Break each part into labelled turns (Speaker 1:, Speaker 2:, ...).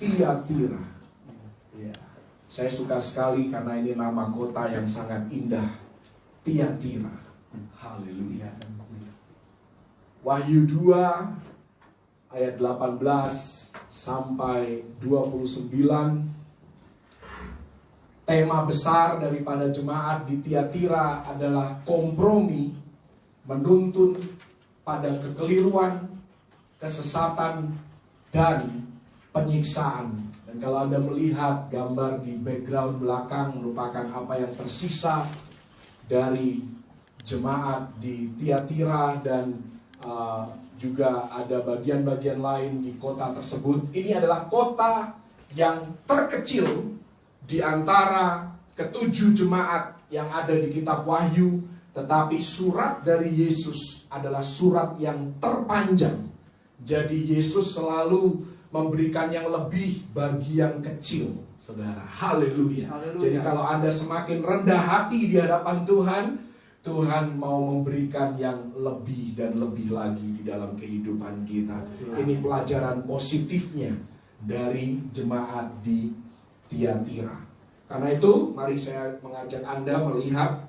Speaker 1: Tiatira. Ya, saya suka sekali karena ini nama kota yang sangat indah, Tiatira. Haleluya. Wahyu 2 ayat 18 sampai 29. Tema besar daripada jemaat di Tiatira adalah kompromi, menuntun pada kekeliruan, kesesatan, dan penyiksaan. Dan kalau Anda melihat gambar di background belakang merupakan apa yang tersisa dari jemaat di Tiatira, dan juga ada bagian-bagian lain di kota tersebut. Ini adalah kota yang terkecil di antara ketujuh jemaat yang ada di kitab Wahyu, tetapi surat dari Yesus adalah surat yang terpanjang. Jadi Yesus selalu memberikan yang lebih bagi yang kecil, saudara. Haleluya. Jadi kalau Anda semakin rendah hati di hadapan Tuhan, Tuhan mau memberikan yang lebih dan lebih lagi di dalam kehidupan kita. Ini pelajaran positifnya dari jemaat di Tiatira. Karena itu, mari saya mengajak Anda melihat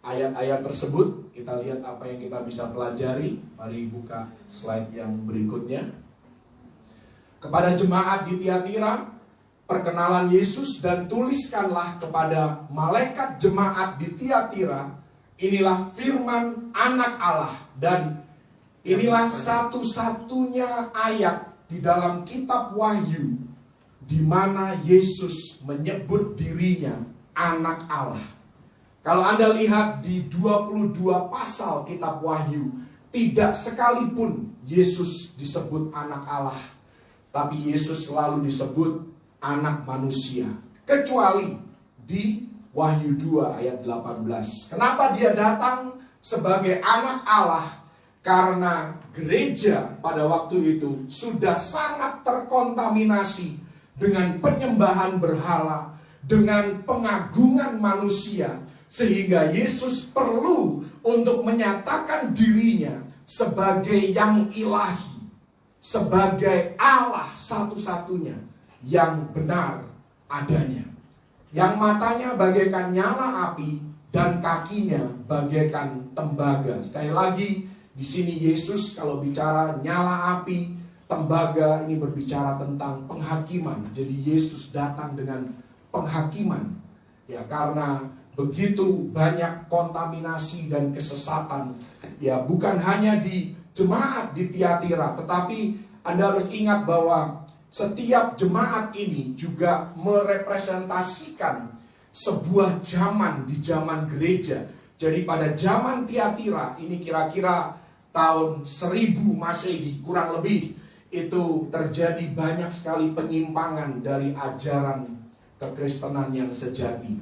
Speaker 1: ayat-ayat tersebut. Kita lihat apa yang kita bisa pelajari. Mari buka slide yang berikutnya. Kepada jemaat di Tiatira, perkenalan Yesus, dan tuliskanlah kepada malaikat jemaat di Tiatira, inilah firman anak Allah. Dan inilah satu-satunya ayat di dalam kitab Wahyu di mana Yesus menyebut dirinya anak Allah. Kalau Anda lihat di 22 pasal kitab Wahyu, tidak sekalipun Yesus disebut anak Allah, tapi Yesus selalu disebut anak manusia, kecuali di Wahyu 2 ayat 18. Kenapa dia datang sebagai anak Allah? Karena gereja pada waktu itu sudah sangat terkontaminasi dengan penyembahan berhala, dengan pengagungan manusia, sehingga Yesus perlu untuk menyatakan dirinya sebagai yang ilahi, sebagai Allah satu-satunya yang benar adanya, yang matanya bagaikan nyala api dan kakinya bagaikan tembaga. Sekali lagi, di sini Yesus kalau bicara nyala api, tembaga, ini berbicara tentang penghakiman. Jadi Yesus datang dengan penghakiman. Ya, karena begitu banyak kontaminasi dan kesesatan. Ya, bukan hanya di jemaat di Tiatira, tetapi Anda harus ingat bahwa setiap jemaat ini juga merepresentasikan sebuah zaman di zaman gereja. Jadi pada zaman Tiatira, ini kira-kira tahun 1000 Masehi, kurang lebih, itu terjadi banyak sekali penyimpangan dari ajaran kekristenan yang sejati.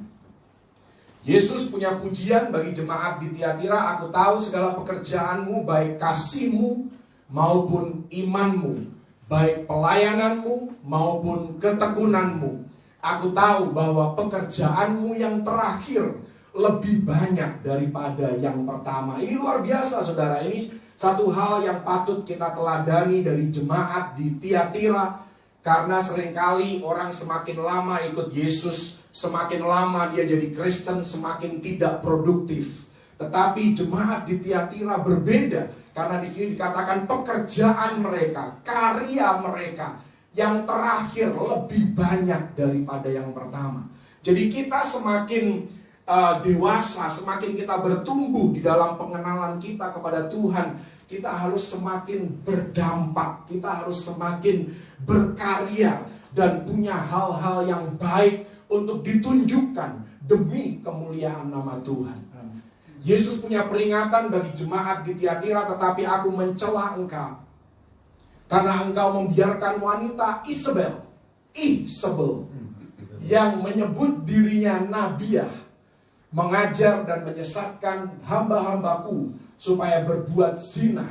Speaker 1: Yesus punya pujian bagi jemaat di Tiatira. Aku tahu segala pekerjaanmu, baik kasihmu maupun imanmu, baik pelayananmu maupun ketekunanmu. Aku tahu bahwa pekerjaanmu yang terakhir lebih banyak daripada yang pertama. Ini luar biasa, saudara. Ini satu hal yang patut kita teladani dari jemaat di Tiatira. Karena seringkali orang semakin lama ikut Yesus, semakin lama dia jadi Kristen, semakin tidak produktif. Tetapi jemaat di Tiatira berbeda. Karena di sini dikatakan pekerjaan mereka, karya mereka yang terakhir lebih banyak daripada yang pertama. Jadi kita semakin dewasa, semakin kita bertumbuh di dalam pengenalan kita kepada Tuhan, kita harus semakin berdampak, kita harus semakin berkarya dan punya hal-hal yang baik untuk ditunjukkan demi kemuliaan nama Tuhan. Yesus punya peringatan bagi jemaat di Tiatira, tetapi aku mencela engkau karena engkau membiarkan wanita Isabel yang menyebut dirinya nabiah, mengajar dan menyesatkan hamba-hambaku supaya berbuat zina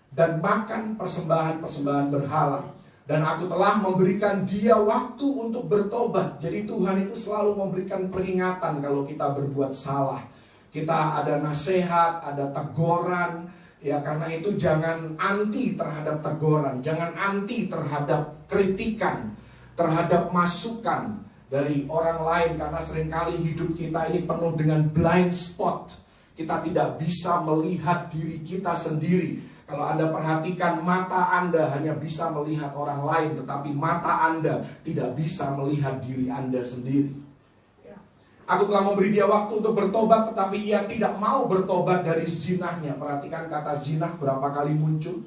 Speaker 1: dan makan persembahan-persembahan berhala. Dan aku telah memberikan dia waktu untuk bertobat. Jadi Tuhan itu selalu memberikan peringatan kalau kita berbuat salah. Kita ada nasihat, ada teguran. Ya, karena itu jangan anti terhadap teguran, jangan anti terhadap kritikan. terhadap masukan dari orang lain, karena seringkali hidup kita ini penuh dengan blind spot. Kita tidak bisa melihat diri kita sendiri. Kalau Anda perhatikan, mata Anda hanya bisa melihat orang lain, tetapi mata Anda tidak bisa melihat diri Anda sendiri. Aku telah memberi dia waktu untuk bertobat, tetapi ia tidak mau bertobat dari zinahnya. Perhatikan kata zinah berapa kali muncul.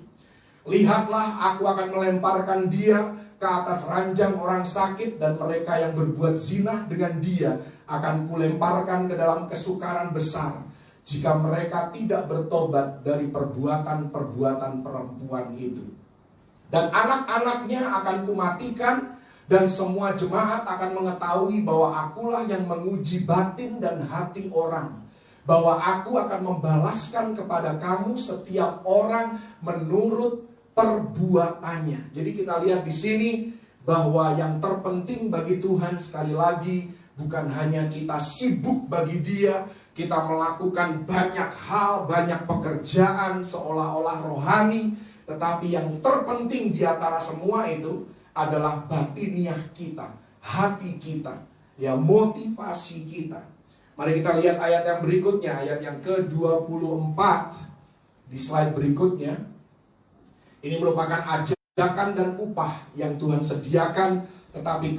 Speaker 1: Lihatlah, aku akan melemparkan dia ke atas ranjang orang sakit, dan mereka yang berbuat zinah dengan dia akan kulemparkan ke dalam kesukaran besar, jika mereka tidak bertobat dari perbuatan-perbuatan perempuan itu. Dan anak-anaknya akan kumatikan, dan semua jemaat akan mengetahui bahwa akulah yang menguji batin dan hati orang, bahwa aku akan membalaskan kepada kamu setiap orang menurut perbuatannya. Jadi kita lihat di sini bahwa yang terpenting bagi Tuhan, sekali lagi, bukan hanya kita sibuk bagi Dia, kita melakukan banyak hal, banyak pekerjaan seolah-olah rohani, tetapi yang terpenting di antara semua itu adalah batiniah kita, hati kita, ya, motivasi kita. Mari kita lihat ayat yang berikutnya, ayat yang ke-24 di slide berikutnya. Ini merupakan ajakan dan upah yang Tuhan sediakan, tetapi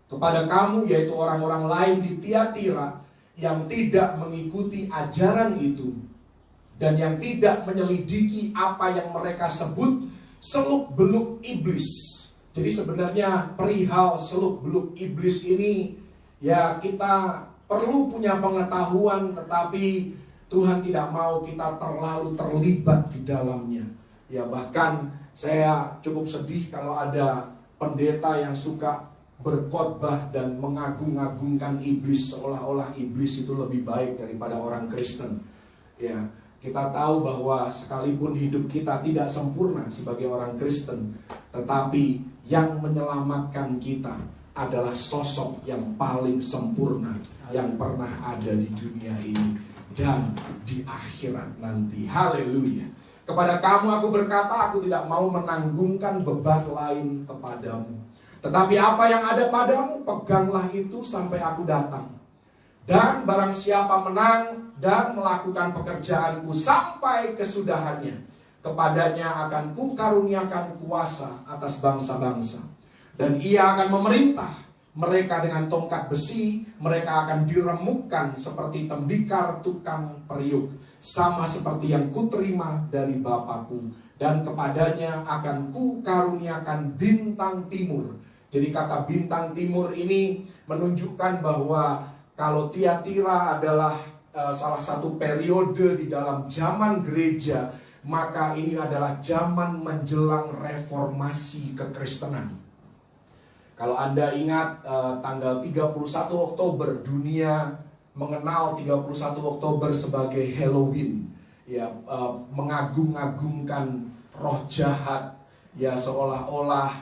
Speaker 1: kepada kamu, yaitu orang-orang lain di Tiatira yang tidak mengikuti ajaran itu, dan yang tidak menyelidiki apa yang mereka sebut seluk-beluk iblis. Jadi sebenarnya perihal seluk-beluk iblis ini, ya, kita perlu punya pengetahuan, tetapi Tuhan tidak mau kita terlalu terlibat di dalamnya. Ya, bahkan saya cukup sedih kalau ada pendeta yang suka berkhotbah dan mengagung-agungkan iblis, seolah-olah iblis itu lebih baik daripada orang Kristen. Ya, kita tahu bahwa sekalipun hidup kita tidak sempurna sebagai orang Kristen, tetapi yang menyelamatkan kita adalah sosok yang paling sempurna yang pernah ada di dunia ini dan di akhirat nanti. Haleluya. Kepada kamu aku berkata, aku tidak mau menanggungkan beban lain kepadamu, tetapi apa yang ada padamu, peganglah itu sampai aku datang. Dan barang siapa menang dan melakukan pekerjaanku sampai kesudahannya, kepadanya akan kukaruniakan kuasa atas bangsa-bangsa. Dan ia akan memerintah mereka dengan tongkat besi, mereka akan diremukkan seperti tembikar tukang periuk, sama seperti yang kuterima dari Bapakku. Dan kepadanya akan kukaruniakan bintang timur. Jadi kata bintang timur ini menunjukkan bahwa kalau Tiatira adalah salah satu periode di dalam zaman gereja, maka ini adalah zaman menjelang reformasi kekristenan. Kalau Anda ingat tanggal 31 Oktober dunia mengenal 31 Oktober sebagai Halloween, ya, mengagung-agungkan roh jahat, ya, seolah-olah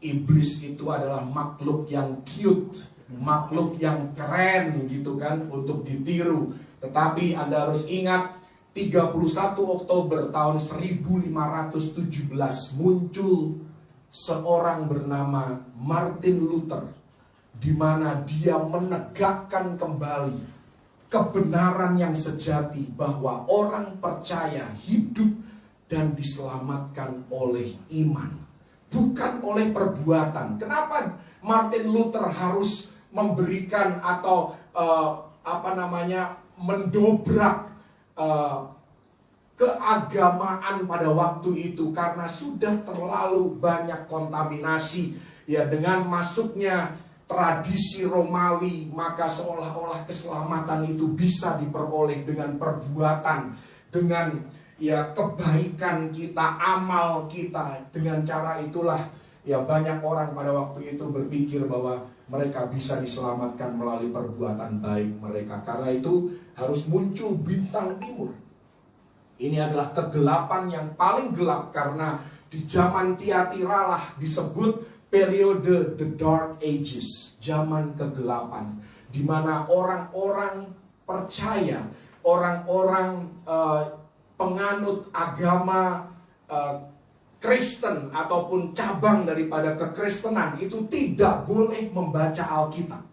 Speaker 1: iblis itu adalah makhluk yang cute, makhluk yang keren gitu kan, untuk ditiru. Tetapi Anda harus ingat, 31 Oktober tahun 1517 muncul seorang bernama Martin Luther, di mana dia menegakkan kembali kebenaran yang sejati bahwa orang percaya hidup dan diselamatkan oleh iman, bukan oleh perbuatan. Kenapa Martin Luther harus memberikan atau mendobrak keagamaan pada waktu itu? Karena sudah terlalu banyak kontaminasi, ya, dengan masuknya tradisi Romawi, maka seolah-olah keselamatan itu bisa diperoleh dengan perbuatan, dengan, ya, kebaikan kita, amal kita. Dengan cara itulah, ya, banyak orang pada waktu itu berpikir bahwa mereka bisa diselamatkan melalui perbuatan baik mereka. Karena itu harus muncul bintang timur. Ini adalah kegelapan yang paling gelap, karena di zaman Tiatira lah disebut periode the Dark Ages, zaman kegelapan, di mana orang-orang percaya, orang-orang penganut agama Kristen ataupun cabang daripada kekristenan itu tidak boleh membaca Alkitab.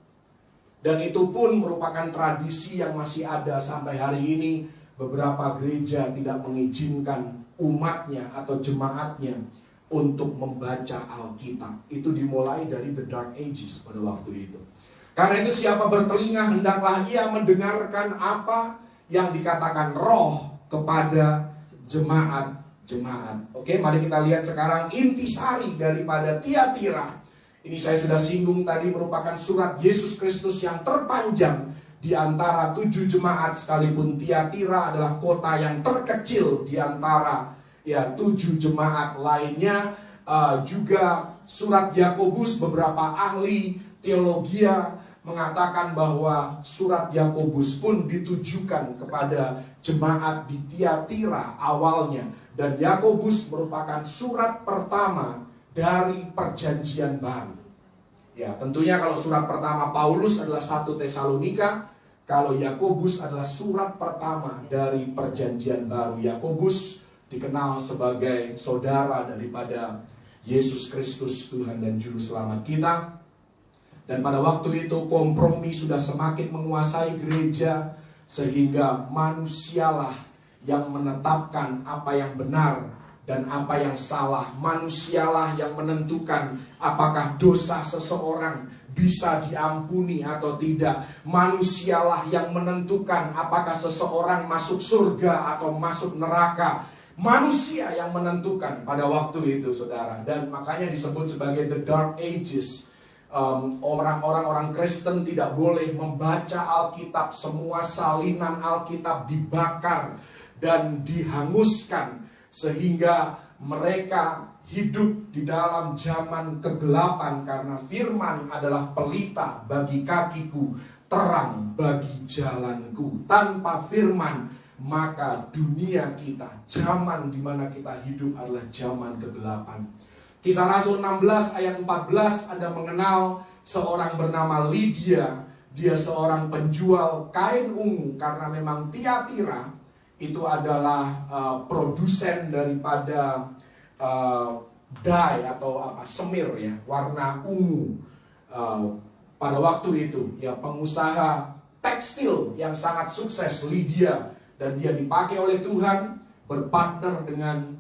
Speaker 1: Dan itu pun merupakan tradisi yang masih ada sampai hari ini. Beberapa gereja tidak mengizinkan umatnya atau jemaatnya untuk membaca Alkitab. Itu dimulai dari the Dark Ages pada waktu itu. Karena itu siapa bertelinga hendaklah ia mendengarkan apa yang dikatakan Roh kepada jemaat. Oke, mari kita lihat sekarang intisari daripada Tiatira. Ini saya sudah singgung tadi, merupakan surat Yesus Kristus yang terpanjang di antara 7 jemaat, sekalipun Tiatira adalah kota yang terkecil di antara 7 jemaat lainnya. Juga surat Yakobus, beberapa ahli teologi mengatakan bahwa surat Yakobus pun ditujukan kepada jemaat di Tiatira awalnya. Dan Yakobus merupakan surat pertama dari perjanjian baru. Ya, tentunya kalau surat pertama Paulus adalah 1 Tesalonika, kalau Yakobus adalah surat pertama dari perjanjian baru. Yakobus dikenal sebagai saudara daripada Yesus Kristus, Tuhan dan Juru Selamat kita. Dan pada waktu itu kompromi sudah semakin menguasai gereja, sehingga manusialah yang menetapkan apa yang benar dan apa yang salah. Manusialah yang menentukan apakah dosa seseorang bisa diampuni atau tidak. Manusialah yang menentukan apakah seseorang masuk surga atau masuk neraka. Manusia yang menentukan pada waktu itu, saudara. Dan makanya disebut sebagai the Dark Ages. Orang-orang Kristen tidak boleh membaca Alkitab. Semua salinan Alkitab dibakar dan dihanguskan, sehingga mereka hidup di dalam zaman kegelapan. Karena firman adalah pelita bagi kakiku, terang bagi jalanku. Tanpa firman, maka dunia kita, zaman di mana kita hidup adalah zaman kegelapan. Kisah Rasul 16 ayat 14 Anda mengenal seorang bernama Lydia. Dia seorang penjual kain ungu, karena memang Tiatira itu adalah produsen daripada dye atau semir ya, warna ungu. Pada waktu itu ya, pengusaha tekstil yang sangat sukses Lydia, dan dia dipakai oleh Tuhan berpartner dengan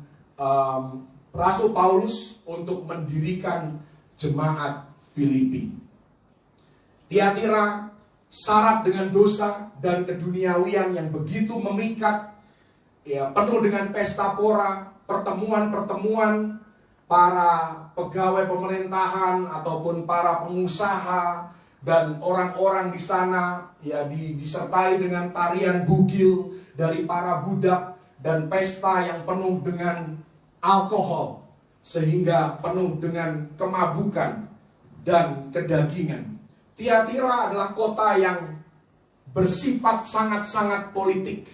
Speaker 1: Rasul Paulus untuk mendirikan jemaat Filipi. Tiatira syarat dengan dosa dan keduniawian yang begitu memikat, ya, penuh dengan pesta pora, pertemuan-pertemuan para pegawai pemerintahan ataupun para pengusaha dan orang-orang di sana, ya, disertai dengan tarian bugil dari para budak dan pesta yang penuh dengan alkohol, sehingga penuh dengan kemabukan dan kedagingan. Tiatira adalah kota yang bersifat sangat-sangat politik.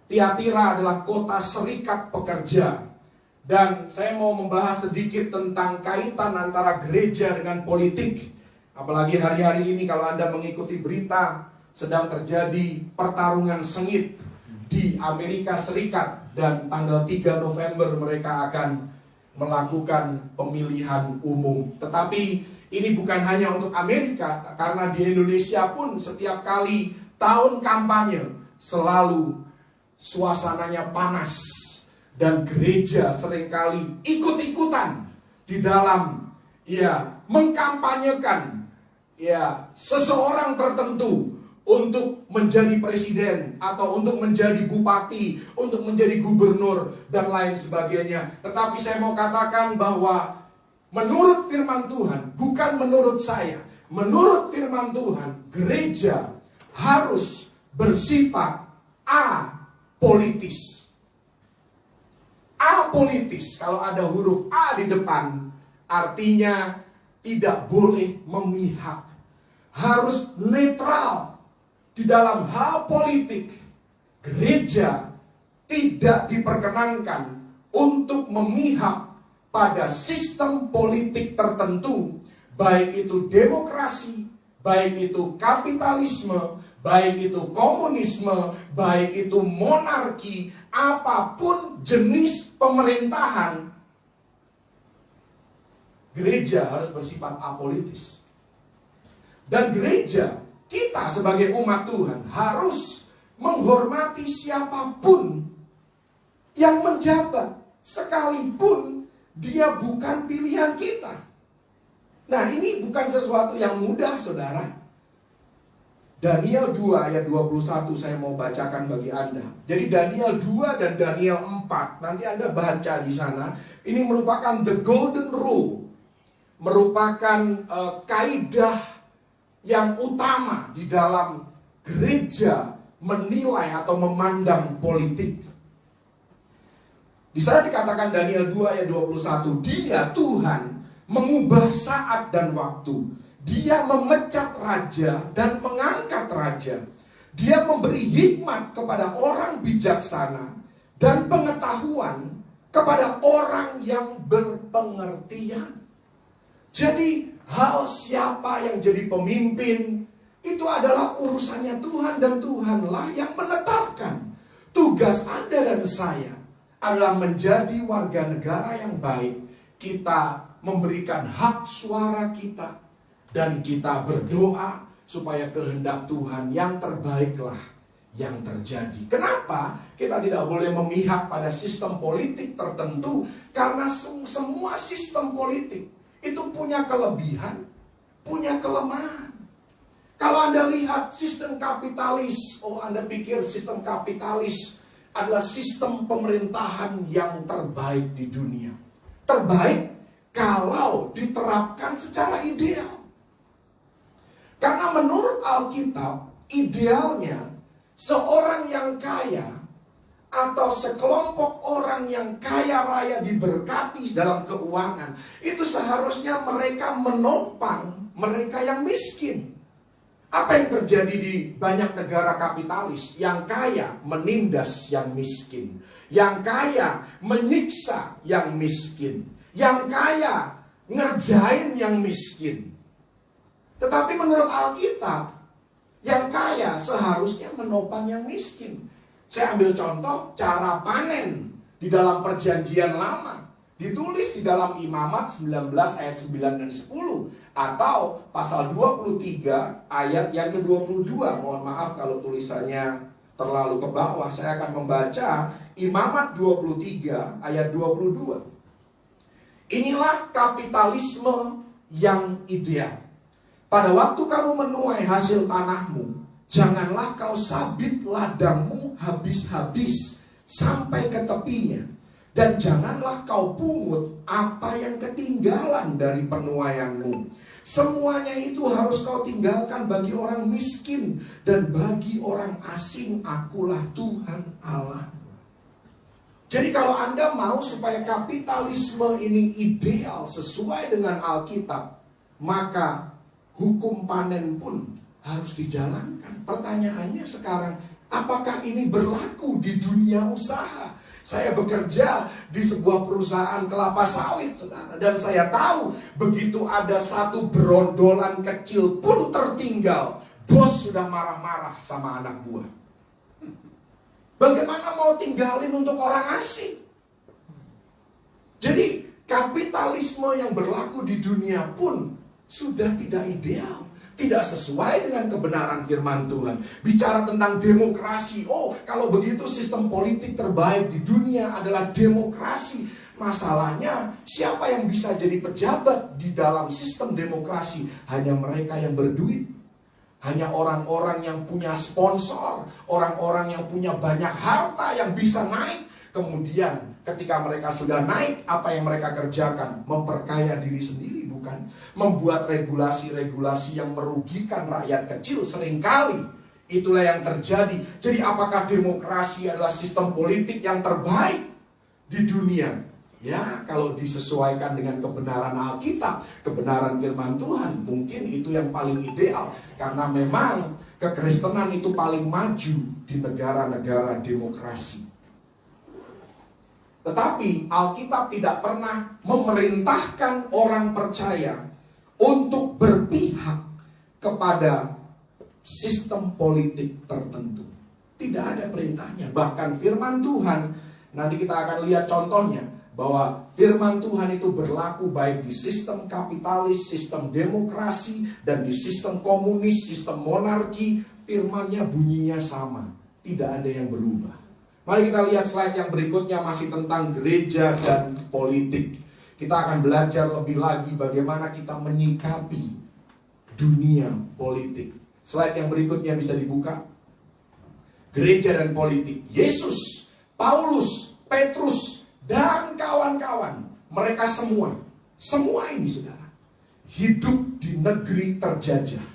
Speaker 1: Tiatira adalah kota serikat pekerja. Dan saya mau membahas sedikit tentang kaitan antara gereja dengan politik. Apalagi hari-hari ini kalau Anda mengikuti berita, sedang terjadi pertarungan sengit di Amerika Serikat. Dan tanggal 3 November mereka akan melakukan pemilihan umum. Tetapi ini bukan hanya untuk Amerika, karena di Indonesia pun setiap kali tahun kampanye selalu suasananya panas. Dan gereja seringkali ikut-ikutan di dalam mengkampanyekan seseorang tertentu untuk menjadi presiden, atau untuk menjadi bupati, untuk menjadi gubernur, dan lain sebagainya. Tetapi saya mau katakan bahwa menurut firman Tuhan, bukan menurut saya, menurut firman Tuhan, gereja harus bersifat apolitis. Apolitis, kalau ada huruf A di depan, artinya tidak boleh memihak. Harus netral. Di dalam hal politik, gereja tidak diperkenankan untuk memihak pada sistem politik tertentu, baik itu demokrasi, baik itu kapitalisme, baik itu komunisme, baik itu monarki, apapun jenis pemerintahan, gereja harus bersifat apolitis. Dan gereja, kita sebagai umat Tuhan harus menghormati siapapun yang menjabat, sekalipun dia bukan pilihan kita. Nah, ini bukan sesuatu yang mudah, saudara. Daniel 2 ayat 21 saya mau bacakan bagi Anda. Jadi Daniel 2 dan Daniel 4, nanti Anda baca di sana. Ini merupakan the golden rule, merupakan kaidah yang utama di dalam gereja menilai atau memandang politik. Di sana dikatakan Daniel 2 ayat 21, Dia Tuhan mengubah saat dan waktu. Dia memecat raja dan mengangkat raja. Dia memberi hikmat kepada orang bijaksana dan pengetahuan kepada orang yang berpengertian. Jadi hal siapa yang jadi pemimpin itu adalah urusannya Tuhan, dan Tuhanlah yang menetapkan. Tugas Anda dan saya adalah menjadi warga negara yang baik. Kita memberikan hak suara kita, dan kita berdoa supaya kehendak Tuhan yang terbaiklah yang terjadi. Kenapa kita tidak boleh memihak pada sistem politik tertentu? Karena semua sistem politik itu punya kelebihan, punya kelemahan. Kalau Anda lihat sistem kapitalis, Anda pikir sistem kapitalis adalah sistem pemerintahan yang terbaik di dunia. Terbaik kalau diterapkan secara ideal. Karena menurut Alkitab, idealnya seorang yang kaya atau sekelompok orang yang kaya raya diberkati dalam keuangan, itu seharusnya mereka menopang mereka yang miskin. Apa yang terjadi di banyak negara kapitalis? Yang kaya menindas yang miskin, yang kaya menyiksa yang miskin, yang kaya ngerjain yang miskin. Tetapi menurut Alkitab, yang kaya seharusnya menopang yang miskin. Saya ambil contoh cara panen di dalam perjanjian lama. Ditulis di dalam Imamat 19 ayat 9 dan 10. Atau pasal 23 ayat yang ke-22. Mohon maaf kalau tulisannya terlalu ke bawah. Saya akan membaca Imamat 23 ayat 22. Inilah kapitalisme yang ideal. Pada waktu kamu menuai hasil tanahmu, janganlah kau sabit ladangmu habis-habis sampai ke tepinya. Dan janganlah kau pungut apa yang ketinggalan dari penuaianmu. Semuanya itu harus kau tinggalkan bagi orang miskin dan bagi orang asing. Akulah Tuhan Allah. Jadi kalau Anda mau supaya kapitalisme ini ideal sesuai dengan Alkitab, maka hukum panen pun harus dijalankan. Pertanyaannya sekarang, apakah ini berlaku di dunia usaha? Saya bekerja di sebuah perusahaan kelapa sawit, saudara. Dan saya tahu begitu ada satu berondolan kecil pun tertinggal, bos sudah marah-marah sama anak buah. Bagaimana mau tinggalin untuk orang asing? Jadi kapitalisme yang berlaku di dunia pun sudah tidak ideal. Tidak sesuai dengan kebenaran firman Tuhan. Bicara tentang demokrasi. Kalau begitu sistem politik terbaik di dunia adalah demokrasi. Masalahnya, siapa yang bisa jadi pejabat di dalam sistem demokrasi? Hanya mereka yang berduit. Hanya orang-orang yang punya sponsor. Orang-orang yang punya banyak harta yang bisa naik. Kemudian ketika mereka sudah naik, apa yang mereka kerjakan? Memperkaya diri sendiri, bukan? Membuat regulasi-regulasi yang merugikan rakyat kecil seringkali. Itulah yang terjadi. Jadi apakah demokrasi adalah sistem politik yang terbaik di dunia? Ya, kalau disesuaikan dengan kebenaran Alkitab, kebenaran firman Tuhan, mungkin itu yang paling ideal. Karena memang kekristenan itu paling maju di negara-negara demokrasi. Tetapi Alkitab tidak pernah memerintahkan orang percaya untuk berpihak kepada sistem politik tertentu. Tidak ada perintahnya. Bahkan firman Tuhan, nanti kita akan lihat contohnya. bahwa firman Tuhan itu berlaku baik di sistem kapitalis, sistem demokrasi, dan di sistem komunis, sistem monarki. Firmannya bunyinya sama, tidak ada yang berubah. Mari kita lihat slide yang berikutnya, masih tentang gereja dan politik. Kita akan belajar lebih lagi bagaimana kita menyikapi dunia politik. Slide yang berikutnya bisa dibuka. Gereja dan politik. Yesus, Paulus, Petrus, dan kawan-kawan, mereka semua ini saudara, hidup di negeri terjajah.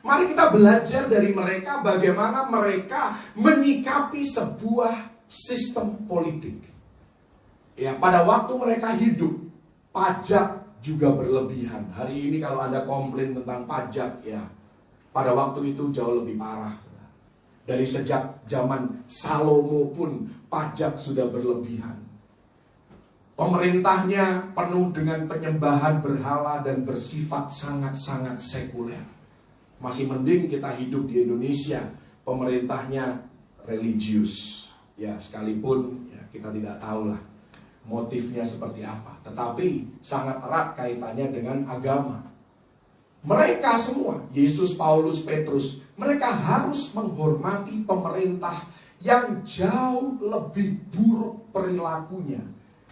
Speaker 1: Mari kita belajar dari mereka bagaimana mereka menyikapi sebuah sistem politik. Ya, pada waktu mereka hidup, pajak juga berlebihan. Hari ini kalau Anda komplain tentang pajak, ya, pada waktu itu jauh lebih parah. Dari sejak zaman Salomo pun pajak sudah berlebihan. Pemerintahnya penuh dengan penyembahan berhala dan bersifat sangat-sangat sekuler. Masih mending kita hidup di Indonesia, pemerintahnya religius. Ya, sekalipun ya, kita tidak tahulah motifnya seperti apa, tetapi sangat erat kaitannya dengan agama. Mereka semua, Yesus, Paulus, Petrus, mereka harus menghormati pemerintah yang jauh lebih buruk perilakunya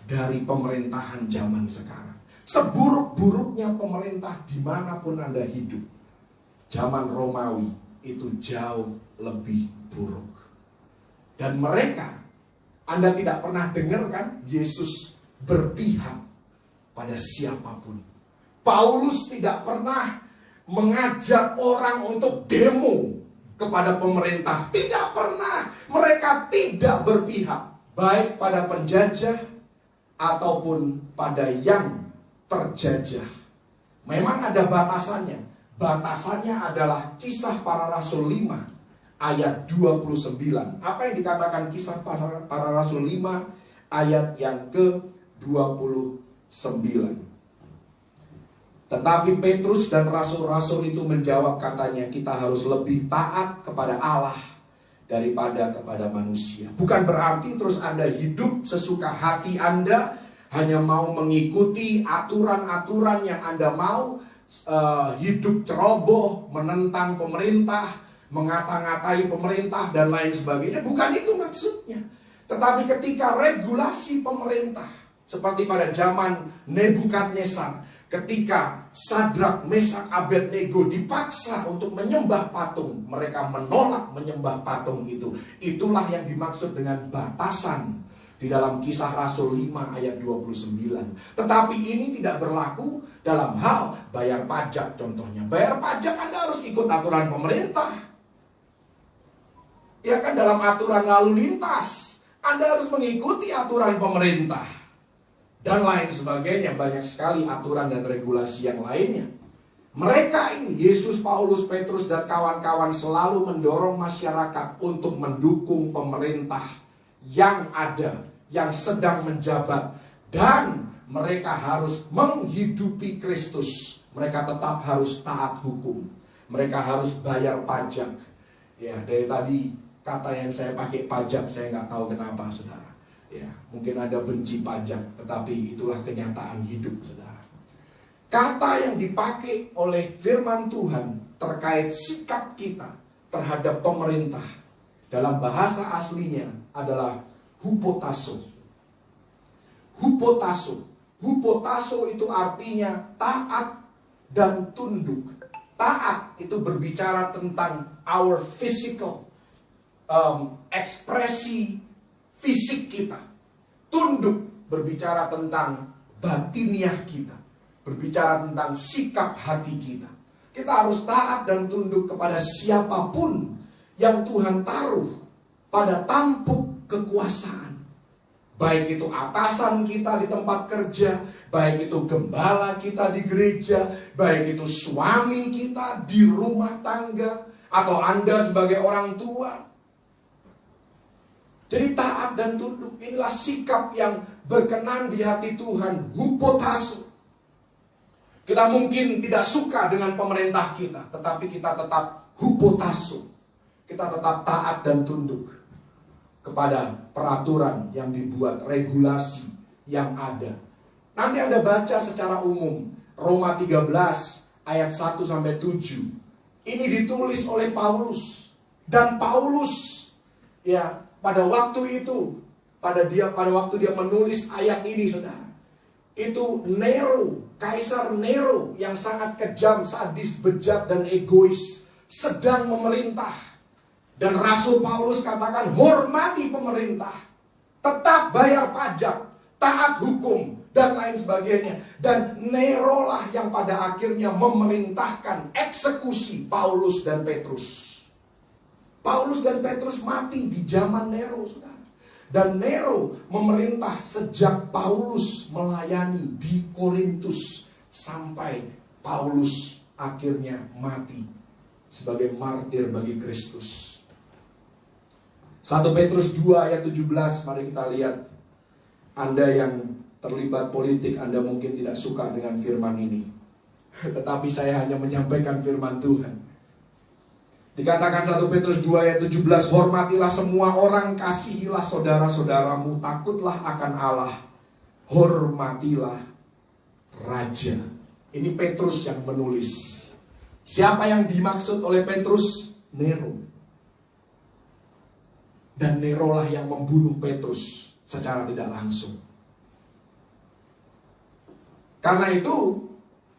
Speaker 1: dari pemerintahan zaman sekarang. Seburuk-buruknya pemerintah dimanapun Anda hidup, zaman Romawi itu jauh lebih buruk. Dan mereka, Anda tidak pernah dengar kan, Yesus berpihak pada siapapun. Paulus tidak pernah mengajak orang untuk demo kepada pemerintah. Tidak pernah. Mereka tidak berpihak, baik pada penjajah ataupun pada yang terjajah. Memang ada batasannya. Batasannya adalah Kisah Para Rasul 5 ayat 29. Apa yang dikatakan Kisah Para Rasul 5 ayat yang ke-29? Tetapi Petrus dan rasul-rasul itu menjawab, katanya, kita harus lebih taat kepada Allah daripada kepada manusia. Bukan berarti terus Anda hidup sesuka hati Anda, hanya mau mengikuti aturan-aturan yang Anda mau, hidup ceroboh, menentang pemerintah, mengata-ngatai pemerintah, dan lain sebagainya. Bukan itu maksudnya. Tetapi ketika regulasi pemerintah, seperti pada zaman Nebukadnezar, ketika Sadrak, Mesak, Abednego dipaksa untuk menyembah patung, mereka menolak menyembah patung itu. Itulah yang dimaksud dengan batasan di dalam Kisah Rasul 5 ayat 29. Tetapi ini tidak berlaku dalam hal bayar pajak contohnya. Bayar pajak Anda harus ikut aturan pemerintah. Ya kan, dalam aturan lalu lintas Anda harus mengikuti aturan pemerintah. Dan lain sebagainya, banyak sekali aturan dan regulasi yang lainnya. Mereka ini, Yesus, Paulus, Petrus, dan kawan-kawan selalu mendorong masyarakat untuk mendukung pemerintah yang ada, yang sedang menjabat. Dan mereka harus menghidupi Kristus. Mereka tetap harus taat hukum. Mereka harus bayar pajak. Ya, dari tadi kata yang saya pakai pajak, saya nggak tahu kenapa, saudara. Ya, mungkin Anda benci pajak, tetapi itulah kenyataan hidup, saudara. Kata yang dipakai oleh firman Tuhan terkait sikap kita terhadap pemerintah dalam bahasa aslinya adalah hupotasso. Hupotasso. Hupotasso itu artinya taat dan tunduk. Taat itu berbicara tentang our physical ekspresi fisik kita. Tunduk berbicara tentang batiniah kita, berbicara tentang sikap hati kita. Kita harus taat dan tunduk kepada siapapun yang Tuhan taruh pada tampuk kekuasaan. Baik itu atasan kita di tempat kerja, baik itu gembala kita di gereja, baik itu suami kita di rumah tangga, atau Anda sebagai orang tua. Jadi taat dan tunduk inilah sikap yang berkenan di hati Tuhan. Hupotasso. Kita mungkin tidak suka dengan pemerintah kita, tetapi kita tetap hupotasso. Kita tetap taat dan tunduk kepada peraturan yang dibuat, regulasi yang ada. Nanti Anda baca secara umum Roma 13 ayat 1-7. Ini ditulis oleh Paulus. Dan Paulus ya pada waktu itu, pada waktu dia menulis ayat ini, saudara, itu Nero, Kaisar Nero yang sangat kejam, sadis, bejat, dan egois sedang memerintah. Dan Rasul Paulus katakan, hormati pemerintah, tetap bayar pajak, taat hukum, dan lain sebagainya. Dan Nero lah yang pada akhirnya memerintahkan eksekusi Paulus dan Petrus. Paulus dan Petrus mati di zaman Nero, saudara. Dan Nero memerintah sejak Paulus melayani di Korintus sampai Paulus akhirnya mati sebagai martir bagi Kristus. 1 Petrus 2 ayat 17, mari kita lihat. Anda yang terlibat politik, Anda mungkin tidak suka dengan firman ini. Tetapi saya hanya menyampaikan firman Tuhan. Dikatakan 1 Petrus 2 ayat 17, hormatilah semua orang, kasihilah saudara-saudaramu, takutlah akan Allah, hormatilah raja. Ini Petrus yang menulis. Siapa yang dimaksud oleh Petrus? Nero. Dan Nero lah yang membunuh Petrus secara tidak langsung. Karena itu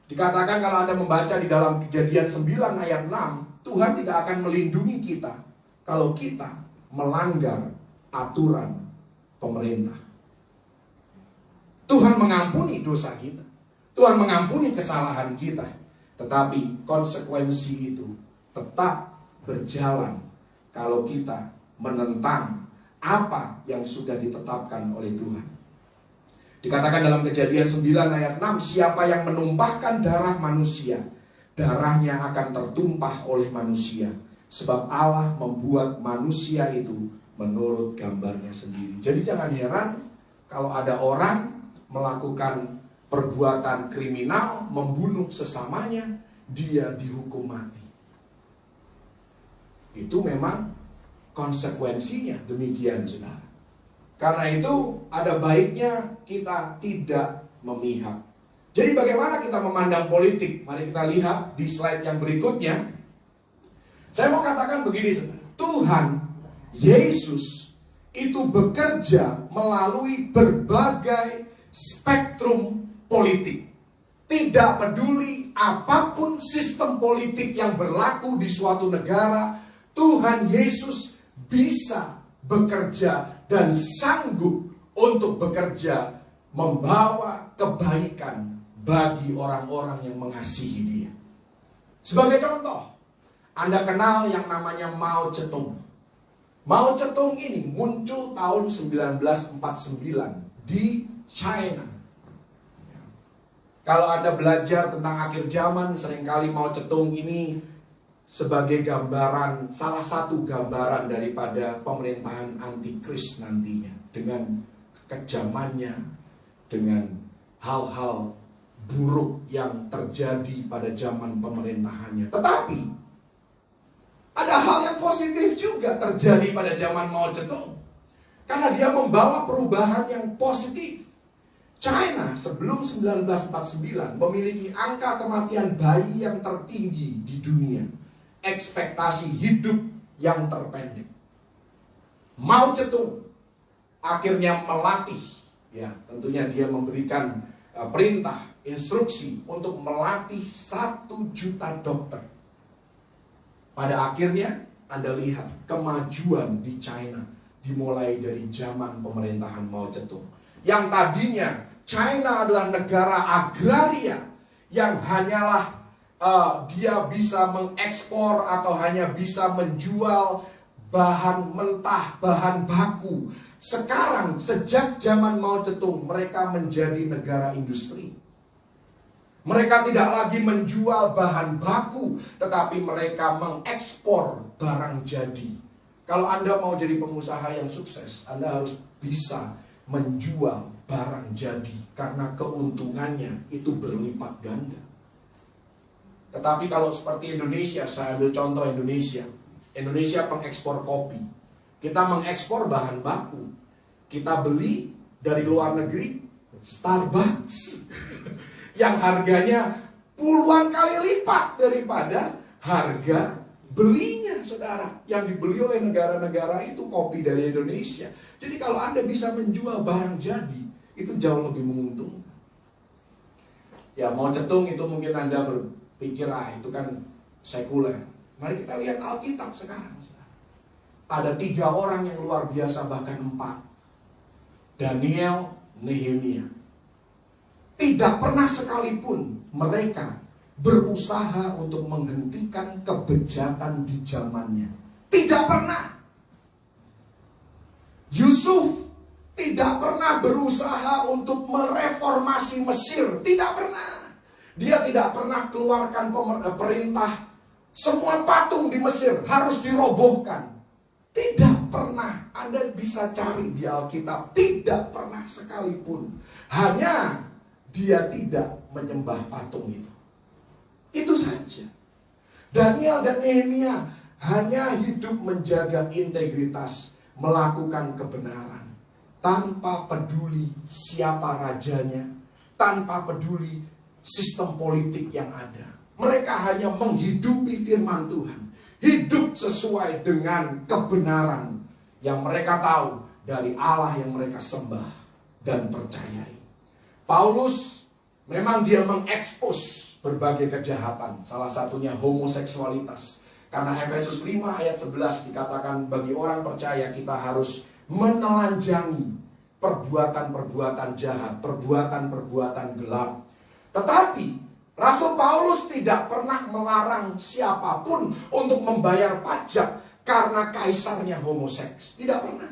Speaker 1: dikatakan kalau Anda membaca di dalam Kejadian 9 ayat 6, Tuhan tidak akan melindungi kita kalau kita melanggar aturan pemerintah. Tuhan mengampuni dosa kita, Tuhan mengampuni kesalahan kita, tetapi konsekuensi itu tetap berjalan kalau kita menentang apa yang sudah ditetapkan oleh Tuhan. Dikatakan dalam Kejadian 9 ayat 6, siapa yang menumpahkan darah manusia, darahnya akan tertumpah oleh manusia, sebab Allah membuat manusia itu menurut gambarnya sendiri. Jadi jangan heran kalau ada orang melakukan perbuatan kriminal, membunuh sesamanya, dia dihukum mati. Itu memang konsekuensinya demikian, saudara. Karena itu ada baiknya kita tidak memihak. Jadi bagaimana kita memandang politik? Mari kita lihat di slide yang berikutnya. Saya mau katakan begini, saudara. Tuhan Yesus itu bekerja melalui berbagai spektrum politik. Tidak peduli apapun sistem politik yang berlaku di suatu negara, Tuhan Yesus bisa bekerja dan sanggup untuk bekerja membawa kebaikan bagi orang-orang yang mengasihi dia. Sebagai contoh, Anda kenal yang namanya Mao Zedong. Mao Zedong ini muncul tahun 1949 di China. Kalau Anda belajar tentang akhir zaman, seringkali Mao Zedong ini sebagai gambaran, salah satu gambaran daripada pemerintahan antikris nantinya, dengan kekejamannya, dengan hal-hal buruk yang terjadi pada zaman pemerintahannya. Tetapi ada hal yang positif juga terjadi pada zaman Mao Zedong, karena dia membawa perubahan yang positif. China sebelum 1949 memiliki angka kematian bayi yang tertinggi di dunia, ekspektasi hidup yang terpendek. Mao Zedong akhirnya melatih, ya tentunya dia memberikan perintah, instruksi untuk melatih 1 juta dokter. Pada akhirnya Anda lihat kemajuan di China dimulai dari zaman pemerintahan Mao Zedong. Yang tadinya China adalah negara agraria yang hanyalah dia bisa mengekspor atau hanya bisa menjual bahan mentah, bahan baku. Sekarang sejak zaman Mao Zedong mereka menjadi negara industri. Mereka tidak lagi menjual bahan baku, tetapi mereka mengekspor barang jadi. Kalau Anda mau jadi pengusaha yang sukses, Anda harus bisa menjual barang jadi, karena keuntungannya itu berlipat ganda. Tetapi kalau seperti Indonesia, saya ambil contoh Indonesia. Indonesia pengekspor kopi. Kita mengekspor bahan baku. Kita beli dari luar negeri, Starbucks yang harganya puluhan kali lipat daripada harga belinya, saudara. Yang dibeli oleh negara-negara itu kopi dari Indonesia. Jadi kalau Anda bisa menjual barang jadi, itu jauh lebih menguntungkan. Ya, mau cetung itu mungkin Anda berpikir, itu kan sekuler. Mari kita lihat Alkitab sekarang. Ada 3 orang yang luar biasa, bahkan 4. Daniel, Nehemia. Tidak pernah sekalipun mereka berusaha untuk menghentikan kebejatan di zamannya. Tidak pernah. Yusuf tidak pernah berusaha untuk mereformasi Mesir. Tidak pernah. Dia tidak pernah keluarkan perintah semua patung di Mesir harus dirobohkan. Tidak pernah. Anda bisa cari di Alkitab. Tidak pernah sekalipun. Hanya dia tidak menyembah patung itu. Itu saja. Daniel dan Nehemia hanya hidup menjaga integritas, melakukan kebenaran, tanpa peduli siapa rajanya, tanpa peduli sistem politik yang ada. Mereka hanya menghidupi firman Tuhan, hidup sesuai dengan kebenaran yang mereka tahu dari Allah yang mereka sembah dan percayai. Paulus memang dia mengekspos berbagai kejahatan, salah satunya homoseksualitas. Karena Efesus 5 ayat 11 dikatakan bagi orang percaya kita harus menelanjangi perbuatan-perbuatan jahat, perbuatan-perbuatan gelap. Tetapi Rasul Paulus tidak pernah melarang siapapun untuk membayar pajak karena kaisarnya homoseks. Tidak pernah.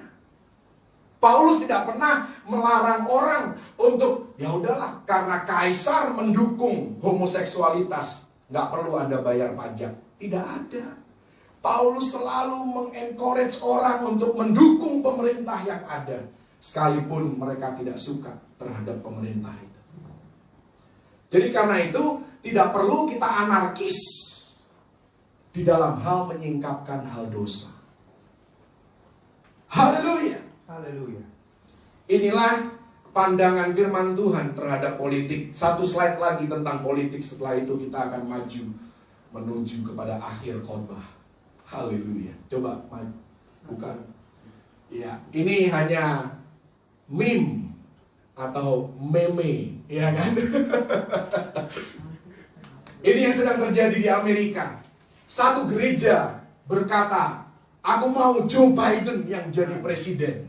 Speaker 1: Paulus tidak pernah melarang orang untuk, ya udahlah, karena kaisar mendukung homoseksualitas, nggak perlu Anda bayar pajak. Tidak ada. Paulus selalu mengencourage orang untuk mendukung pemerintah yang ada, sekalipun mereka tidak suka terhadap pemerintah itu. Jadi karena itu tidak perlu kita anarkis di dalam hal menyingkapkan hal dosa. Haleluya.
Speaker 2: Haleluya.
Speaker 1: Inilah pandangan firman Tuhan terhadap politik. Satu slide lagi tentang politik, setelah itu kita akan maju menuju kepada akhir khotbah. Haleluya. Coba buka. Ya, ini hanya meme atau meme, ya kan? Ini yang sedang terjadi di Amerika. Satu gereja berkata, aku mau Joe Biden yang jadi presiden.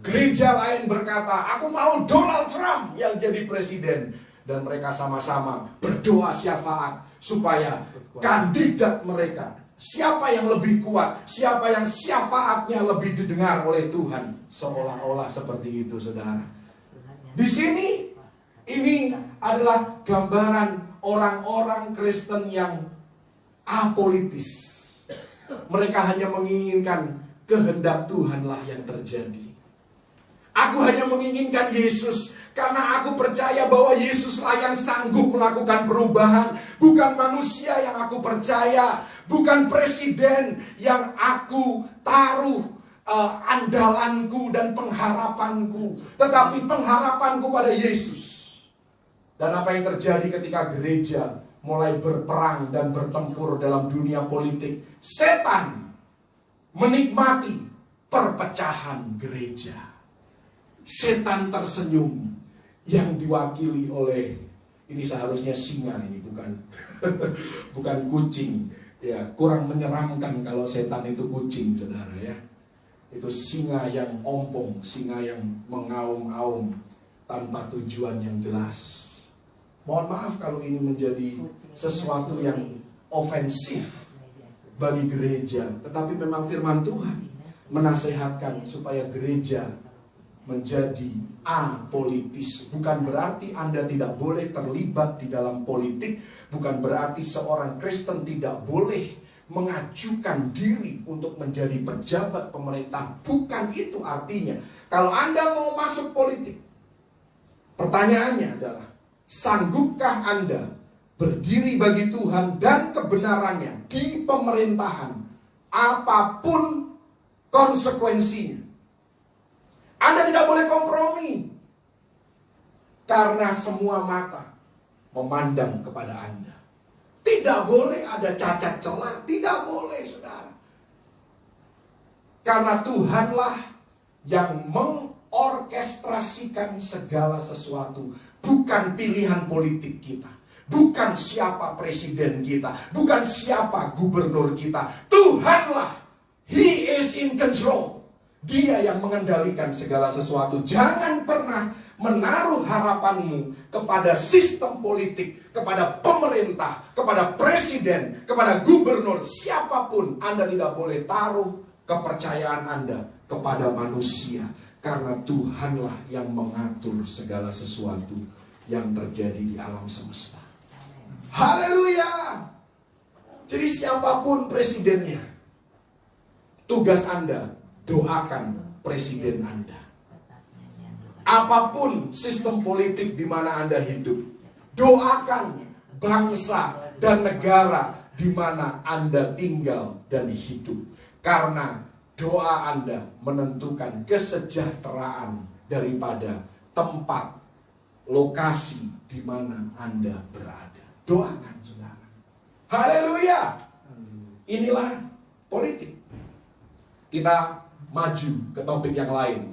Speaker 1: Gereja lain berkata, aku mau Donald Trump yang jadi presiden. Dan mereka sama-sama berdoa syafaat supaya kandidat mereka, siapa yang lebih kuat, siapa yang syafaatnya lebih didengar oleh Tuhan. Seolah-olah seperti itu, saudara. Di sini, ini adalah gambaran orang-orang Kristen yang apolitis. Mereka hanya menginginkan kehendak Tuhanlah yang terjadi. Aku hanya menginginkan Yesus karena aku percaya bahwa Yesuslah yang sanggup melakukan perubahan. Bukan manusia yang aku percaya, bukan presiden yang aku taruh andalanku dan pengharapanku, tetapi pengharapanku pada Yesus. Dan apa yang terjadi ketika gereja mulai berperang dan bertempur dalam dunia politik? Setan menikmati perpecahan gereja. Setan tersenyum yang diwakili oleh, ini seharusnya singa, ini bukan kucing. Ya, kurang menyeramkan kalau setan itu kucing, saudara ya. Itu singa yang ompong, singa yang mengaum-aum tanpa tujuan yang jelas. Mohon maaf kalau ini menjadi sesuatu yang ofensif bagi gereja, tetapi memang firman Tuhan menasehatkan supaya gereja menjadi apolitis. Bukan berarti Anda tidak boleh terlibat di dalam politik, bukan berarti seorang Kristen tidak boleh mengajukan diri untuk menjadi pejabat pemerintah. Bukan itu artinya. Kalau Anda mau masuk politik, pertanyaannya adalah, sanggupkah Anda berdiri bagi Tuhan dan kebenarannya di pemerintahan, apapun konsekuensinya? Anda tidak boleh kompromi. Karena semua mata memandang kepada Anda. Tidak boleh ada cacat celah, tidak boleh, saudara. Karena Tuhanlah yang mengorkestrasikan segala sesuatu. Bukan pilihan politik kita. Bukan siapa presiden kita. Bukan siapa gubernur kita. Tuhanlah. He is in control. Dia yang mengendalikan segala sesuatu. Jangan pernah menaruh harapanmu kepada sistem politik, kepada pemerintah, kepada presiden, kepada gubernur, siapapun. Anda tidak boleh taruh kepercayaan Anda kepada manusia. Karena Tuhanlah yang mengatur segala sesuatu yang terjadi di alam semesta. Haleluya! Jadi siapapun presidennya, tugas Anda doakan presiden Anda. Apapun sistem politik di mana Anda hidup, doakan bangsa dan negara di mana Anda tinggal dan hidup. Karena doa Anda menentukan kesejahteraan daripada tempat, lokasi di mana Anda berada. Doakan, saudara. Haleluya! Inilah politik. Kita maju ke topik yang lain.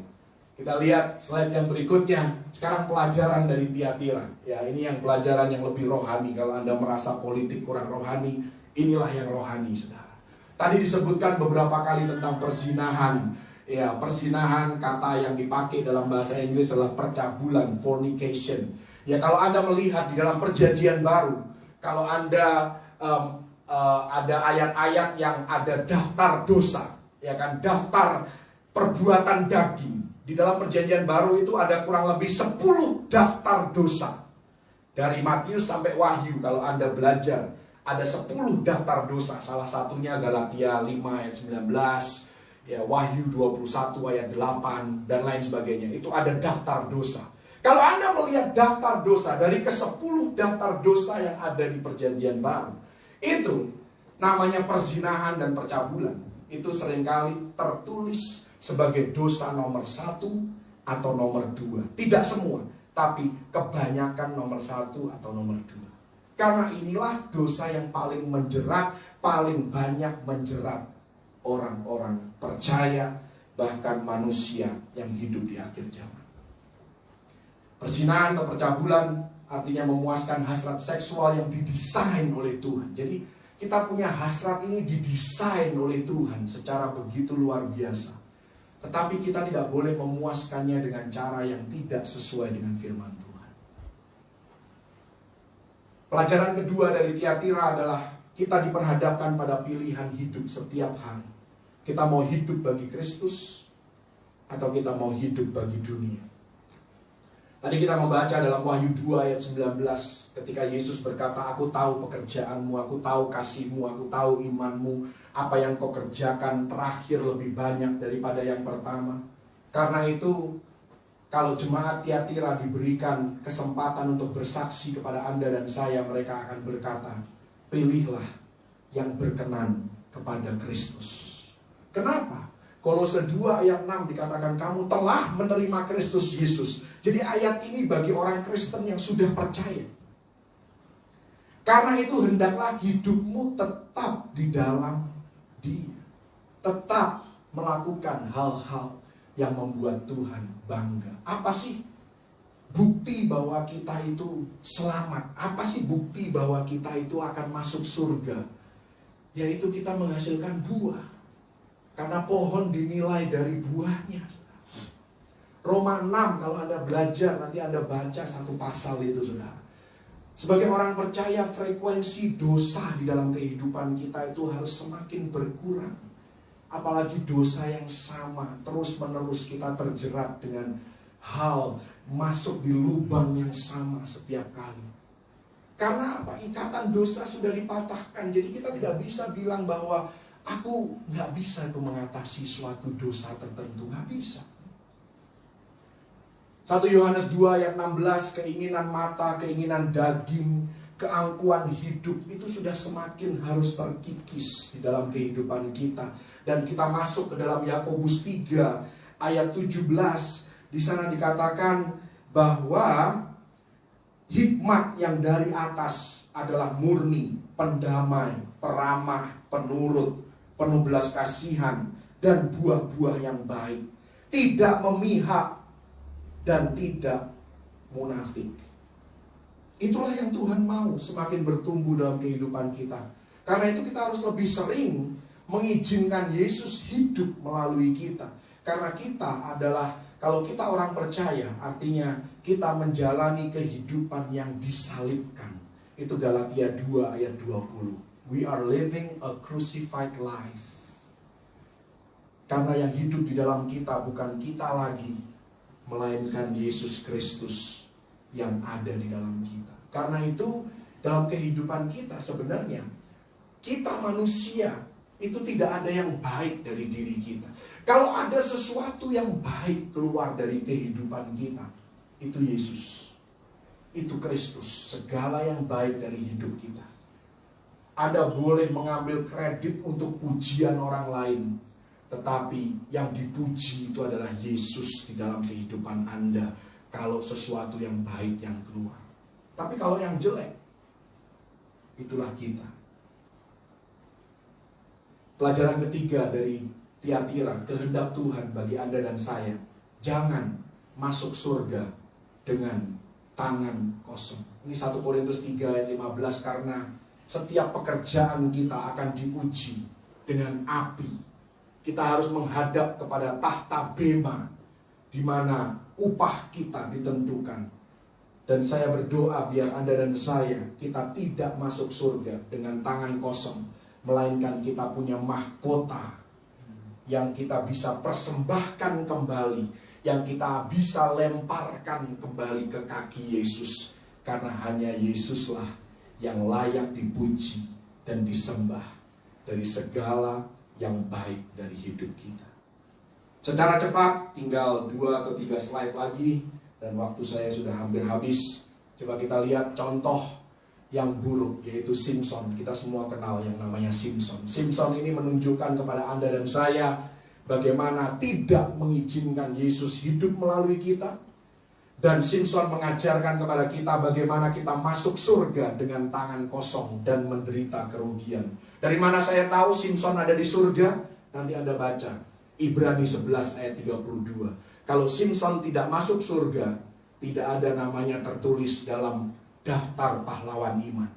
Speaker 1: Kita lihat slide yang berikutnya. Sekarang pelajaran dari Tiatira. Ya, ini yang pelajaran yang lebih rohani. Kalau Anda merasa politik kurang rohani, inilah yang rohani, saudara. Tadi disebutkan beberapa kali tentang perzinahan. Ya, perzinahan, kata yang dipakai dalam bahasa Inggris adalah percabulan, fornication. Ya, kalau Anda melihat di dalam perjanjian baru, kalau Anda ada ayat-ayat yang ada daftar dosa, ya kan, daftar perbuatan daging. Di dalam perjanjian baru itu ada kurang lebih 10 daftar dosa. Dari Matius sampai Wahyu, kalau Anda belajar, ada 10 daftar dosa. Salah satunya Galatia 5 ayat 19, ya, Wahyu 21 ayat 8, dan lain sebagainya. Itu ada daftar dosa. Kalau Anda melihat daftar dosa dari ke-10 daftar dosa yang ada di perjanjian baru, itu namanya perzinahan dan percabulan. Itu seringkali tertulis sebagai dosa nomor 1 atau nomor 2. Tidak semua, tapi kebanyakan nomor 1 atau nomor 2. Karena inilah dosa yang paling menjerat, paling banyak menjerat orang-orang percaya, bahkan manusia yang hidup di akhir zaman. Perzinahan atau percabulan artinya memuaskan hasrat seksual yang didesain oleh Tuhan. Jadi kita punya hasrat ini didesain oleh Tuhan secara begitu luar biasa. Tetapi kita tidak boleh memuaskannya dengan cara yang tidak sesuai dengan firman Tuhan. Pelajaran kedua dari Tiatira adalah kita diperhadapkan pada pilihan hidup setiap hari. Kita mau hidup bagi Kristus atau kita mau hidup bagi dunia. Tadi kita membaca dalam Wahyu 2 ayat 19 ketika Yesus berkata, aku tahu pekerjaanmu, aku tahu kasihmu, aku tahu imanmu, apa yang kau kerjakan terakhir lebih banyak daripada yang pertama. Karena itu, kalau jemaat Tiatira diberikan kesempatan untuk bersaksi kepada Anda dan saya, mereka akan berkata, pilihlah yang berkenan kepada Kristus. Kenapa? Kolose 2 ayat 6 dikatakan kamu telah menerima Kristus Yesus. Jadi ayat ini bagi orang Kristen yang sudah percaya. Karena itu hendaklah hidupmu tetap di dalam Dia. Tetap melakukan hal-hal yang membuat Tuhan bangga. Apa sih bukti bahwa kita itu selamat? Apa sih bukti bahwa kita itu akan masuk surga? Yaitu kita menghasilkan buah. Karena pohon dinilai dari buahnya. Roma 6 kalau Anda belajar, nanti Anda baca satu pasal itu, saudara. Sebagai orang percaya, frekuensi dosa di dalam kehidupan kita itu harus semakin berkurang. Apalagi dosa yang sama, terus-menerus kita terjerat dengan hal masuk di lubang yang sama setiap kali. Karena apa? Ikatan dosa sudah dipatahkan. Jadi kita tidak bisa bilang bahwa aku nggak bisa itu mengatasi suatu dosa tertentu. Nggak bisa. 1 Yohanes 2 ayat 16, keinginan mata, keinginan daging, keangkuhan hidup itu sudah semakin harus terkikis di dalam kehidupan kita. Dan kita masuk ke dalam Yakobus 3 ayat 17. Di sana dikatakan bahwa hikmat yang dari atas adalah murni, pendamai, peramah, penurut, penuh belas kasihan, dan buah-buah yang baik. Tidak memihak dan tidak munafik. Itulah yang Tuhan mau semakin bertumbuh dalam kehidupan kita. Karena itu kita harus lebih sering mengizinkan Yesus hidup melalui kita. Karena kita adalah, kalau kita orang percaya, artinya kita menjalani kehidupan yang disalibkan. Itu Galatia 2 ayat 20. We are living a crucified life. Karena yang hidup di dalam kita bukan kita lagi, melainkan Yesus Kristus yang ada di dalam kita. Karena itu dalam kehidupan kita sebenarnya, kita manusia itu tidak ada yang baik dari diri kita. Kalau ada sesuatu yang baik keluar dari kehidupan kita, itu Yesus, itu Kristus, segala yang baik dari hidup kita. Anda boleh mengambil kredit untuk pujian orang lain, tetapi yang dipuji itu adalah Yesus di dalam kehidupan Anda. Kalau sesuatu yang baik yang keluar. Tapi kalau yang jelek, itulah kita. Pelajaran ketiga dari Tiatira, kehendak Tuhan bagi Anda dan saya, jangan masuk surga dengan tangan kosong. Ini 1 Korintus 3 ayat 15, karena setiap pekerjaan kita akan diuji dengan api. Kita harus menghadap kepada tahta bema, di mana upah kita ditentukan. Dan saya berdoa biar Anda dan saya, kita tidak masuk surga dengan tangan kosong, melainkan kita punya mahkota yang kita bisa persembahkan kembali, yang kita bisa lemparkan kembali ke kaki Yesus. Karena hanya Yesuslah yang layak dipuji dan disembah dari segala yang baik dari hidup kita. Secara cepat, tinggal 2 atau 3 slide lagi, dan waktu saya sudah hampir habis. Coba kita lihat contoh yang buruk, yaitu Simpson. Kita semua kenal yang namanya Simpson. Simpson ini menunjukkan kepada Anda dan saya bagaimana tidak mengizinkan Yesus hidup melalui kita. Dan Simpson mengajarkan kepada kita bagaimana kita masuk surga dengan tangan kosong dan menderita kerugian. Dari mana saya tahu Simpson ada di surga? Nanti Anda baca Ibrani 11 ayat 32. Kalau Simpson tidak masuk surga, tidak ada namanya tertulis dalam daftar pahlawan iman.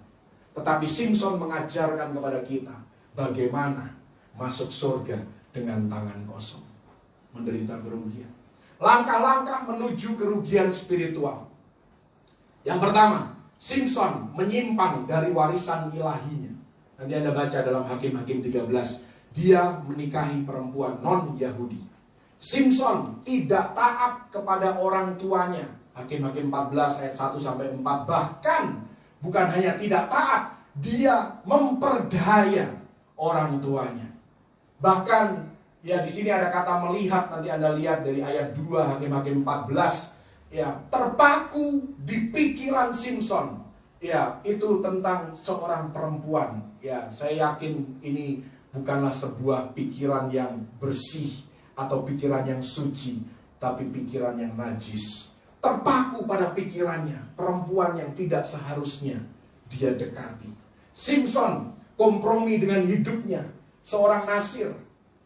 Speaker 1: Tetapi Simpson mengajarkan kepada kita bagaimana masuk surga dengan tangan kosong, menderita kerugian. Langkah-langkah menuju kerugian spiritual. Yang pertama, Simpson menyimpang dari warisan ilahinya. Nanti Anda baca dalam Hakim-Hakim 13. Dia menikahi perempuan non-Yahudi. Simpson tidak taat kepada orang tuanya. Hakim-Hakim 14 ayat 1-4. Bahkan bukan hanya tidak taat, dia memperdaya orang tuanya. Bahkan ya di sini ada kata melihat, nanti Anda lihat dari ayat 2 Hakim-Hakim 14. Ya, terpaku di pikiran Simpson. Ya, itu tentang seorang perempuan. Ya, saya yakin ini bukanlah sebuah pikiran yang bersih atau pikiran yang suci, tapi pikiran yang najis. Terpaku pada pikirannya, perempuan yang tidak seharusnya dia dekati. Simpson kompromi dengan hidupnya. Seorang Nasir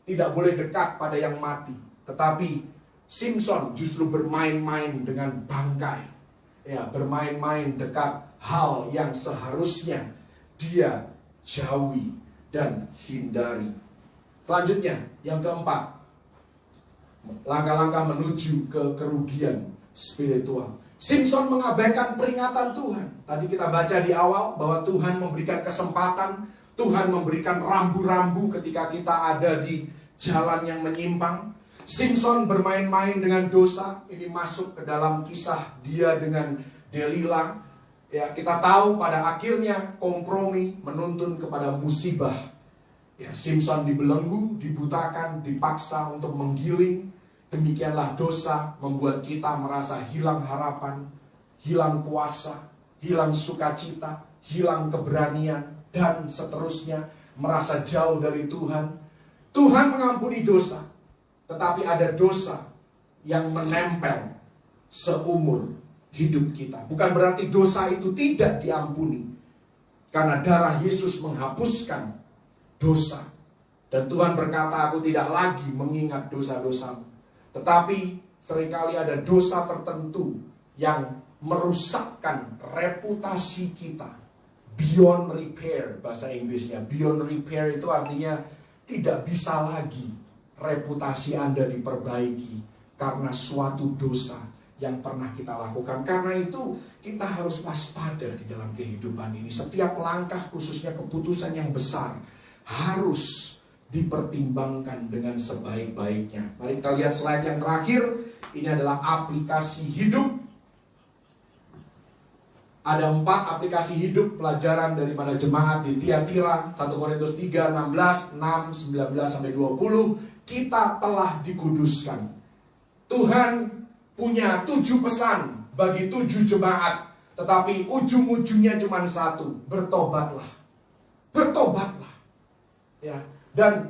Speaker 1: tidak boleh dekat pada yang mati. Tetapi Simpson justru bermain-main dengan bangkai. Ya, bermain-main dekat hal yang seharusnya dia jauhi dan hindari. Selanjutnya, yang keempat, langkah-langkah menuju ke kerugian spiritual. Simpson mengabaikan peringatan Tuhan. Tadi kita baca di awal bahwa Tuhan memberikan kesempatan, Tuhan memberikan rambu-rambu ketika kita ada di jalan yang menyimpang. Simpson bermain-main dengan dosa. Ini masuk ke dalam kisah dia dengan Delila. Ya, kita tahu pada akhirnya kompromi menuntun kepada musibah. Ya, Simpson dibelenggu, dibutakan, dipaksa untuk menggiling. Demikianlah dosa membuat kita merasa hilang harapan, hilang kuasa, hilang sukacita, hilang keberanian, dan seterusnya, merasa jauh dari Tuhan. Tuhan mengampuni dosa, tetapi ada dosa yang menempel seumur hidup kita. Bukan berarti dosa itu tidak diampuni, karena darah Yesus menghapuskan dosa. Dan Tuhan berkata, aku tidak lagi mengingat dosa-dosamu. Tetapi seringkali ada dosa tertentu yang merusakkan reputasi kita. Beyond repair, bahasa Inggrisnya. Beyond repair itu artinya tidak bisa lagi reputasi Anda diperbaiki karena suatu dosa yang pernah kita lakukan. Karena itu kita harus waspada di dalam kehidupan ini. Setiap langkah, khususnya keputusan yang besar, harus dipertimbangkan dengan sebaik-baiknya. Mari kita lihat slide yang terakhir. Ini adalah aplikasi hidup. Ada 4 aplikasi hidup pelajaran daripada jemaat di Tiatira. 1 Korintus 3, 16, 6, 19-20. Kita telah dikuduskan. Tuhan punya 7 pesan bagi 7 jemaat. Tetapi ujung-ujungnya cuma 1. Bertobatlah. Bertobatlah. Ya. Dan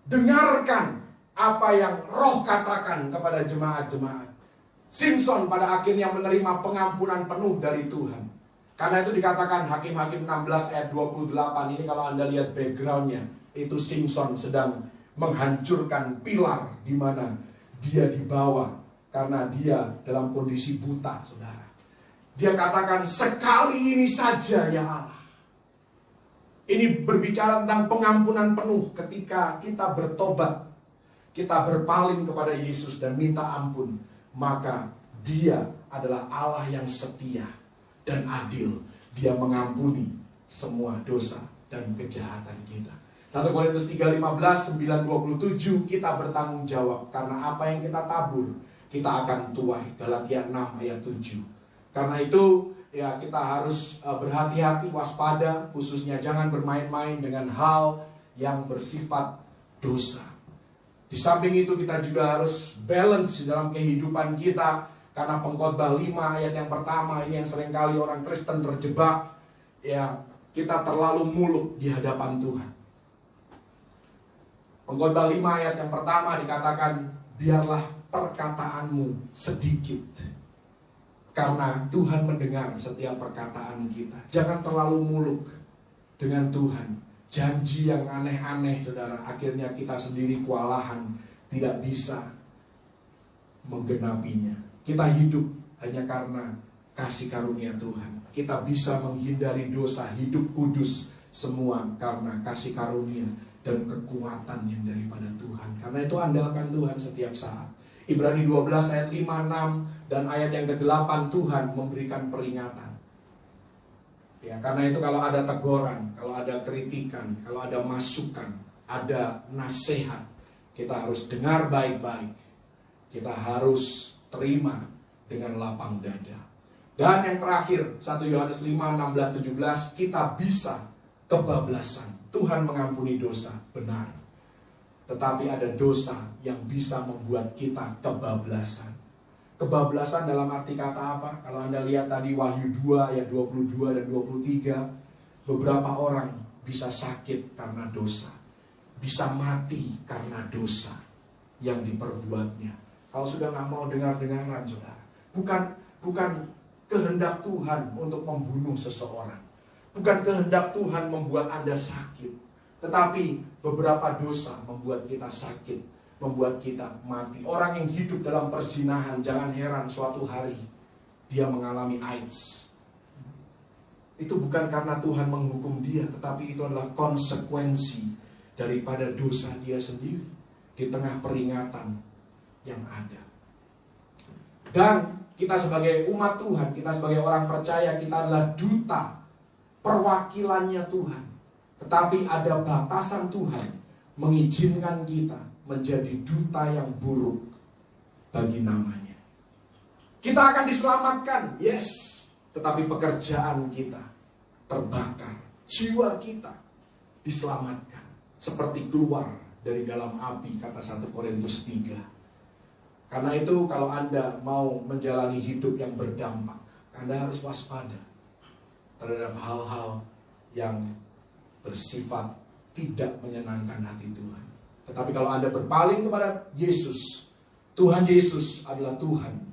Speaker 1: dengarkan apa yang Roh katakan kepada jemaat-jemaat. Simson pada akhirnya menerima pengampunan penuh dari Tuhan. Karena itu dikatakan Hakim-Hakim 16 ayat 28. Ini kalau Anda lihat backgroundnya, itu Simson sedang menghancurkan pilar di mana dia dibawa karena dia dalam kondisi buta, saudara. Dia katakan, sekali ini saja ya Allah. Ini berbicara tentang pengampunan penuh ketika kita bertobat, kita berpaling kepada Yesus dan minta ampun. Maka Dia adalah Allah yang setia dan adil. Dia mengampuni semua dosa dan kejahatan kita. 1 Korintus 3, 15, 9, 27, kita bertanggung jawab. Karena apa yang kita tabur, kita akan tuai. Galatia 6 ayat 7. Karena itu ya kita harus berhati-hati, waspada, khususnya jangan bermain-main dengan hal yang bersifat dosa. Di samping itu kita juga harus balance dalam kehidupan kita. Karena Pengkhotbah 5 ayat yang pertama, ini yang seringkali orang Kristen terjebak. Ya, kita terlalu muluk di hadapan Tuhan. Pengkhotbah 5 ayat yang pertama dikatakan, biarlah perkataanmu sedikit. Karena Tuhan mendengar setiap perkataan kita. Jangan terlalu muluk dengan Tuhan. Janji yang aneh-aneh, saudara, akhirnya kita sendiri kewalahan, tidak bisa menggenapinya. Kita hidup hanya karena kasih karunia Tuhan. Kita bisa menghindari dosa, hidup kudus, semua karena kasih karunia dan kekuatan yang daripada Tuhan. Karena itu andalkan Tuhan setiap saat. Ibrani 12 ayat 5, 6 dan ayat yang ke-8, Tuhan memberikan peringatan. Ya, karena itu kalau ada teguran, kalau ada kritikan, kalau ada masukan, ada nasihat, kita harus dengar baik-baik. Kita harus terima dengan lapang dada. Dan yang terakhir, 1 Yohanes 5, 16, 17, kita bisa kebablasan. Tuhan mengampuni dosa, benar. Tetapi ada dosa yang bisa membuat kita kebablasan. Kebablasan dalam arti kata apa? Kalau Anda lihat tadi Wahyu 2 ayat 22 dan 23, beberapa orang bisa sakit karena dosa, bisa mati karena dosa yang diperbuatnya. Kalau sudah nggak mau dengar-dengaran, saudara, bukan kehendak Tuhan untuk membunuh seseorang, bukan kehendak Tuhan membuat Anda sakit, tetapi beberapa dosa membuat kita sakit, membuat kita mati. Orang yang hidup dalam perzinahan, jangan heran suatu hari dia mengalami AIDS. Itu bukan karena Tuhan menghukum dia, tetapi itu adalah konsekuensi daripada dosa dia sendiri di tengah peringatan yang ada. Dan kita sebagai umat Tuhan, kita sebagai orang percaya, kita adalah duta perwakilannya Tuhan. Tetapi ada batasan Tuhan mengizinkan kita menjadi duta yang buruk bagi namanya. Kita akan diselamatkan, yes, tetapi pekerjaan kita terbakar, jiwa kita diselamatkan seperti keluar dari dalam api, kata 1 Korintus 3. Karena itu kalau Anda mau menjalani hidup yang berdampak, Anda harus waspada terhadap hal-hal yang bersifat tidak menyenangkan hati Tuhan. Tetapi kalau Anda berpaling kepada Yesus, Tuhan Yesus adalah Tuhan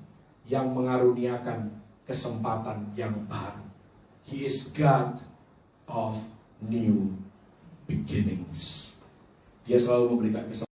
Speaker 1: yang mengaruniakan kesempatan yang baru. He is God of new beginnings. Dia selalu memberikan kesempatan